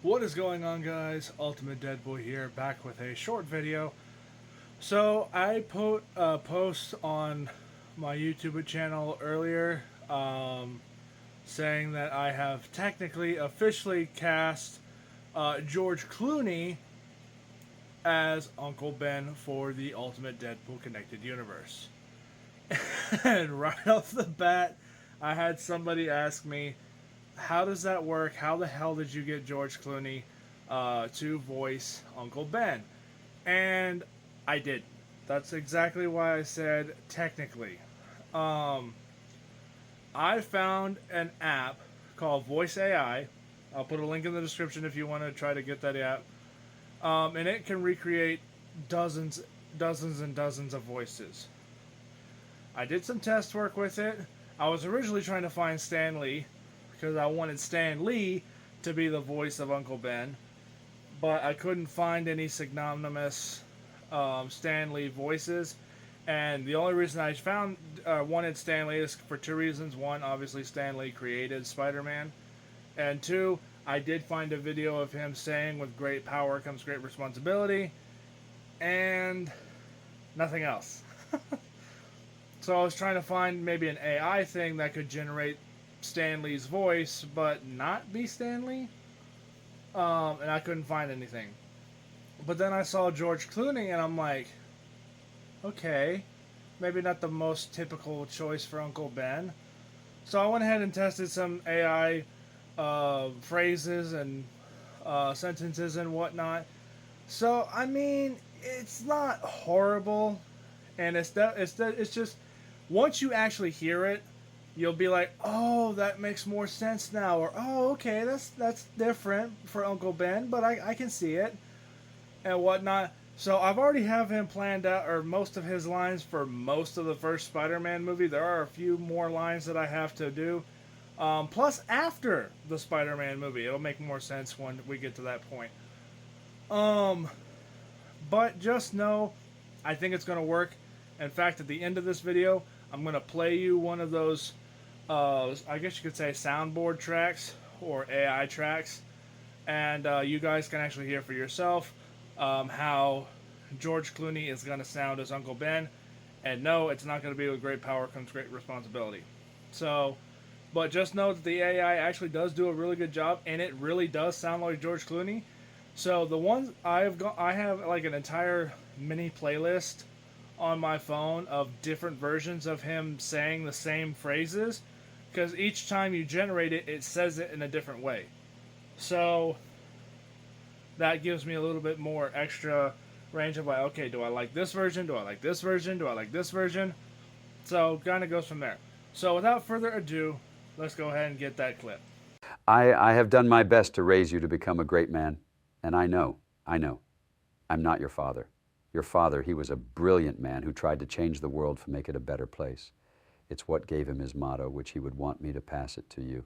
What is going on, guys? Ultimate Deadpool here, back with a short video. So I put a post on my YouTube channel earlier, saying that I have technically officially cast George Clooney as Uncle Ben for the Ultimate Deadpool Connected Universe. And right off the bat, I had somebody ask me, how does that work? How the hell did you get George Clooney to voice Uncle Ben? And I did. That's exactly why I said technically. Um, I found an app called Voice AI. I'll put a link in the description if you want to try to get that app. And it can recreate dozens and dozens of voices. I did some test work with it. I was originally trying to find Stan Lee because I wanted Stan Lee to be the voice of Uncle Ben, but I couldn't find any synonymous Stan Lee voices. And the only reason I found wanted Stan Lee is for two reasons. One, obviously Stan Lee created Spider-Man, and two, I did find a video of him saying, "With great power comes great responsibility," and nothing else. So I was trying to find maybe an AI thing that could generate Stan Lee's voice, but not be Stan Lee. And I couldn't find anything. But then I saw George Clooney, and I'm like, okay, maybe not the most typical choice for Uncle Ben. So I went ahead and tested some AI phrases and sentences and whatnot. So I mean, it's not horrible, and it's just once you actually hear it, you'll be like, oh, that makes more sense now, or oh, okay, that's different for Uncle Ben, but I can see it and whatnot. So I've already have him planned out, or most of his lines for most of the first Spider-Man movie. There are a few more lines that I have to do. Plus, after the Spider-Man movie, it'll make more sense when we get to that point. Um, but just know, I think it's going to work. In fact, at the end of this video, I'm going to play you one of those, I guess you could say soundboard tracks or AI tracks. And you guys can actually hear for yourself how George Clooney is going to sound as Uncle Ben. And no, it's not going to be with great power comes great responsibility. So, but just know that the AI actually does do a really good job, and it really does sound like George Clooney. So the ones I have like an entire mini playlist on my phone of different versions of him saying the same phrases, because each time you generate it, it says it in a different way. So that gives me a little bit more extra range of like, okay, do I like this version? Do I like this version? Do I like this version? So kind of goes from there. So without further ado, let's go ahead and get that clip. I have done my best to raise you to become a great man, and I know, I'm not your father. Your father, he was a brilliant man who tried to change the world to make it a better place. It's what gave him his motto, which he would want me to pass it to you.